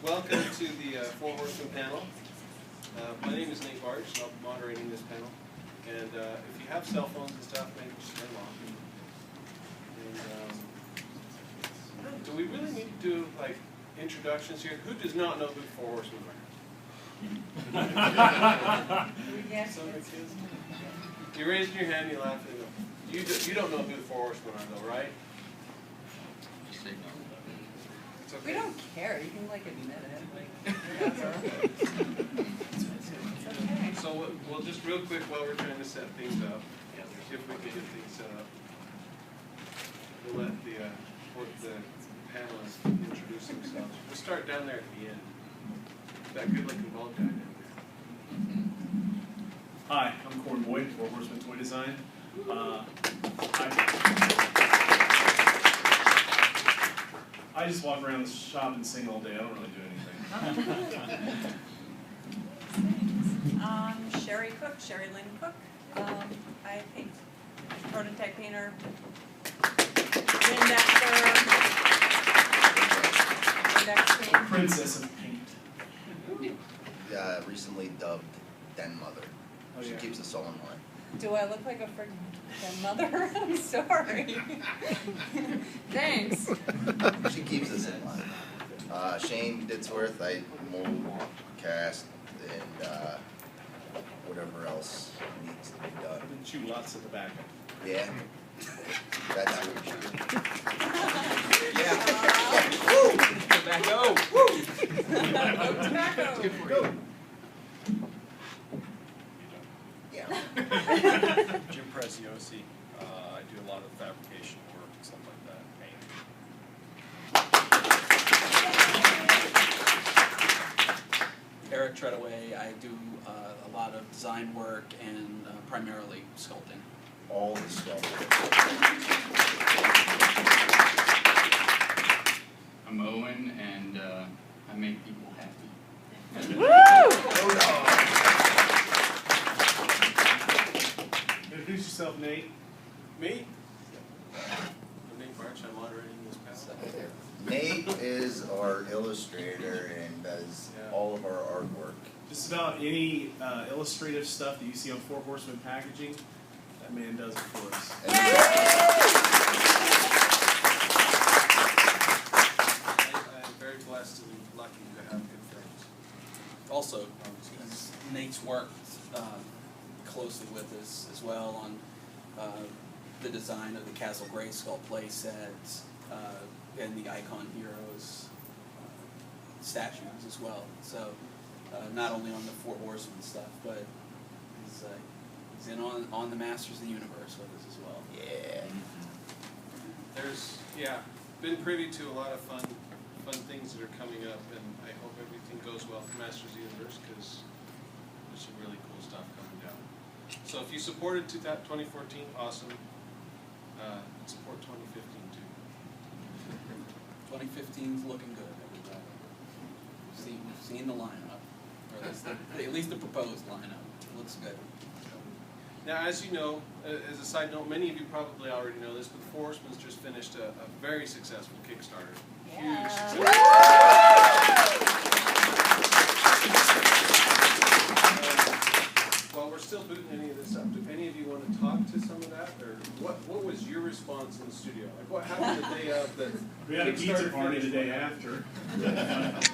Welcome to the Four Horsemen panel. My name is Nathan Baertsch, and I'll be moderating this panel. And if you have cell phones and stuff, maybe just turn them off. And do we really need to do like introductions here? Who does not know who the Four Horsemen are? Yes. Some of the kids? You're raising your hand, you laugh. You don't know who the Four Horsemen are, though, right? Just say no. It's okay. We don't care. You can like admit it. It's okay. So we'll just real quick while we're trying to set things up, if we can get things set up, we'll let the panelists introduce themselves. We'll start down there at the end. That good-looking bald guy down there. Hi, I'm Cornboy, Four Horsemen Toy Design. I just walk around the shop and sing all day. I don't really do anything. Sherri Lynn Cook. I paint, prototype painter, index paint. Princess of Paint. Recently dubbed Den Mother. Oh, She yeah. keeps us all in line. Do I look like a freaking mother? I'm sorry. Thanks. She keeps us in line. Shane Dittsworth, I mold, cast, and whatever else needs to be done. And chew lots at the back. Yeah. That's who Yeah. Woo! Tobacco! Tobacco. Good for you. Yeah. Jim Preziosi. I do a lot of fabrication work and stuff like that, painting. Eric Treadaway. I do a lot of design work and primarily sculpting. All the stuff. I'm Owen, and I make people happy. O-Dawg. Introduce yourself, Nate. Me? I'm Nathan Baertsch. I'm moderating this panel. Nate is our illustrator and does all of our artwork. Just about any illustrative stuff that you see on Four Horsemen packaging, that man does it for us. I'm very blessed and lucky to have good friends. Also, Nate's worked closely with us as well on the design of the Castle Grayskull play set and the Icon Heroes statues as well. So not only on the Four Horsemen stuff, but he's in on the Masters of the Universe with us as well. Yeah. There's, been privy to a lot of fun things that are coming up, and I hope everything goes well for Masters of the Universe, because there's some really cool stuff coming down. So if you supported 2014, awesome. Support 2015 too. 2015's looking good, everybody. We've seen the lineup, or at least the proposed lineup. It looks good. Now, as you know, as a side note, many of you probably already know this, but the Four Horsemen's just finished a very successful Kickstarter. Yeah. Huge success. While we're still booting any of this up, do any of you want to talk to some of that, or what was your response in the studio? Like, what happened the day of the We had a pizza Kickstarter party the finished? day after.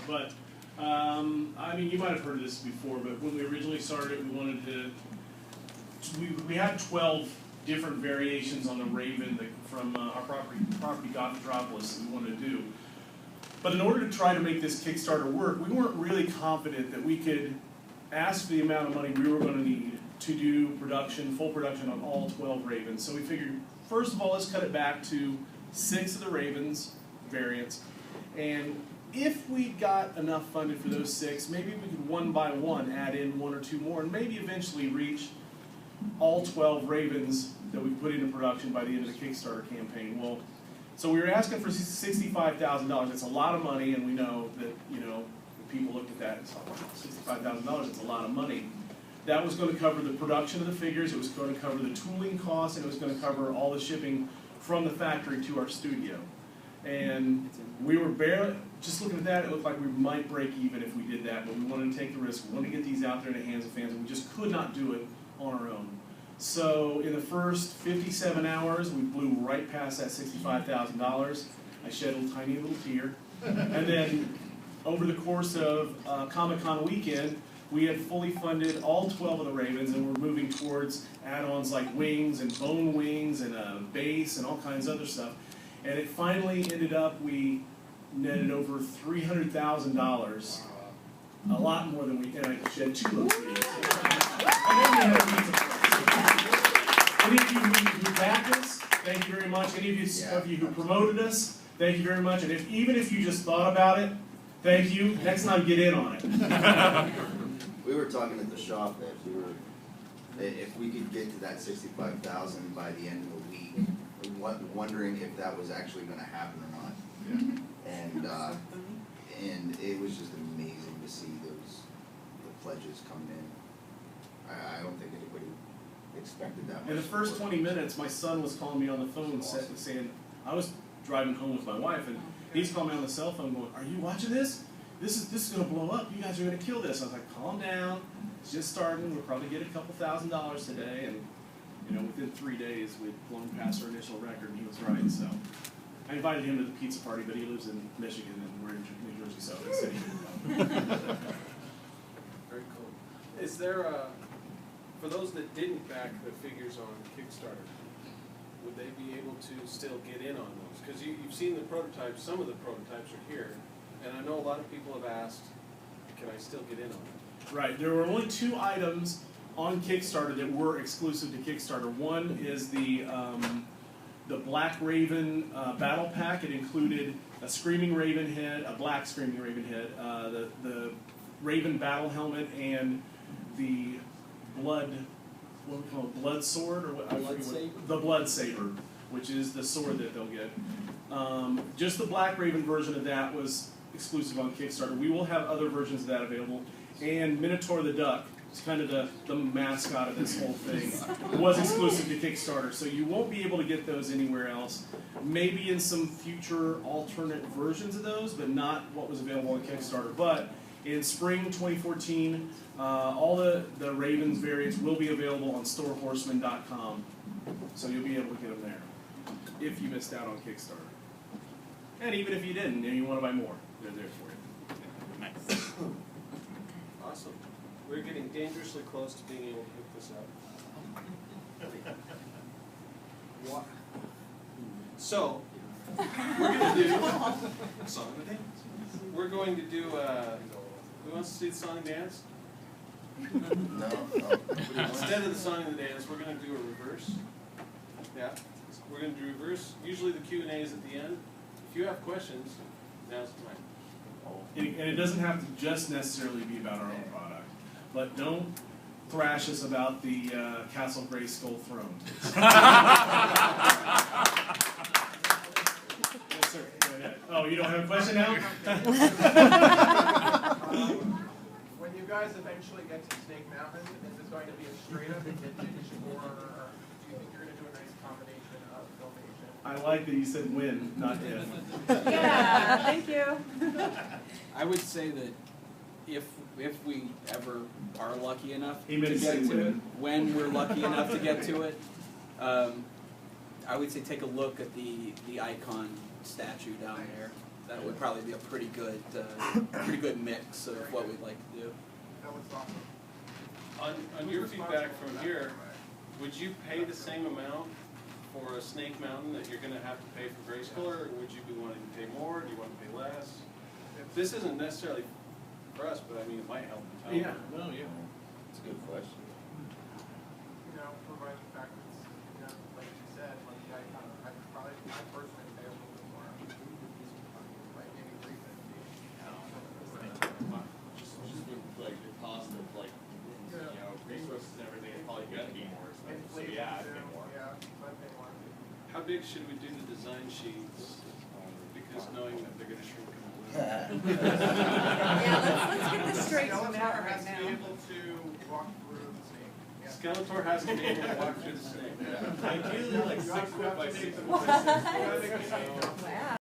But, I mean, you might have heard this before, but when we originally started, we wanted to, we had 12 different variations on the Raven from our property Gothropolis that we wanted to do. But in order to try to make this Kickstarter work, we weren't really confident that we could ask for the amount of money we were going to need to do full production on all 12 Ravens. So we figured, first of all, let's cut it back to 6 of the Ravens variants. And if we got enough funded for those 6, maybe we could one by one add in 1 or 2 more, and maybe eventually reach all 12 Ravens that we put into production by the end of the Kickstarter campaign. Well, so we were asking for $65,000. It's a lot of money, and we know that, people looked at that and thought, wow, $65,000, it's a lot of money. That was going to cover the production of the figures, it was going to cover the tooling costs, and it was going to cover all the shipping from the factory to our studio. And and we were barely, just looking at that, it looked like we might break even if we did that, but we wanted to take the risk. We wanted to get these out there in the hands of fans, and we just could not do it on our own. So in the first 57 hours, we blew right past that $65,000. I shed a tiny little tear. And then over the course of Comic-Con weekend, we had fully funded all 12 of the Ravens, and we're moving towards add-ons like wings and bone wings and a base and all kinds of other stuff. And it finally ended up, we netted over $300,000. A lot more than we, and I shed 2 little tears. And then we had a pizza party. Any of you who backed us, thank you very much. Any of you who promoted us, thank you very much. And even if you just thought about it, thank you. Next time, get in on it. We were talking at the shop that if we could get to that 65,000 by the end of the week, wondering if that was actually going to happen or not. Yeah. And it was just amazing to see the pledges coming in. I don't think anybody expected that much. In the first 20 minutes, my son was calling me on the phone saying, I was driving home with my wife, and he's calling me on the cell phone going, "Are you watching this? This is going to blow up. You guys are going to kill this." I was like, "Calm down. It's just starting. We'll probably get a couple $1,000s today." And within 3 days, we'd blown past our initial record, and he was right. So I invited him to the pizza party, but he lives in Michigan, and we're in New Jersey, so it's city. Very cool. Is there for those that didn't back the figures on Kickstarter, would they be able to still get in on those? Because you've seen the prototypes. Some of the prototypes are here. And I know a lot of people have asked, can I still get in on it? Right. There were only 2 items on Kickstarter that were exclusive to Kickstarter. One is the Black Raven Battle Pack. It included a Screaming Raven head, a black Screaming Raven head, the Raven Battle Helmet, and the Blood Sword, or what? Blood Saber? The Blood Saber, which is the sword that they'll get. Just the Black Raven version of that was exclusive on Kickstarter. We will have other versions of that available. And Minotaur the Duck, it's kind of the mascot of this whole thing, was exclusive to Kickstarter. So you won't be able to get those anywhere else. Maybe in some future alternate versions of those, but not what was available on Kickstarter. But in spring 2014, all the Ravens variants will be available on storehorsemen.com. So you'll be able to get them there if you missed out on Kickstarter. And even if you didn't and you want to buy more, they're there for you. Nice. Awesome. We're getting dangerously close to being able to hook this up. What? So, we're going to do song and dance. We're going to do, who wants to see the song and dance? No. Instead of the song and the dance, we're going to do a reverse. Yeah. We're going to do reverse. Usually the Q&A is at the end. If you have questions, now's the time. And it doesn't have to just necessarily be about our own product. But don't thrash us about the Castle Grayskull throne. Yes, sir. Go ahead. Oh, you don't have a question now? When you guys eventually get to Snake Mountain, is this going to be a straight up vintage, or do you think you're going to do a nice combination of filmation? I like that you said when, not if. Yeah, thank you. I would say that if we ever are lucky enough He to meant to get say to it, when. when we're lucky enough to get to it, I would say take a look at the icon statue down there. That would probably be a pretty good mix of what we'd like to do. That was awesome. On your feedback from here, would you pay the same amount for a Snake Mountain that you're going to have to pay for Grayskull, or would you be wanting to pay more? Do you want to pay less? This isn't necessarily for us, but I mean, it might help the town. Yeah, no, yeah. It's a good question. Providing the fact that it's, like you said, like the icon, I personally pay a little bit more. Like maybe $350. Just with like the cost of resources and everything, it's probably gonna be more expensive. So yeah, I'd pay more. Yeah, I'd pay more. How big should we do the design sheets? Because knowing that they're going to shrink them. Yeah, let's get this straight from out Skeletor right has to be now. able to walk through the snake. Yeah. Skeletor has to be able to walk through the snake. Ideally, like 6 foot by 6 foot. Wow.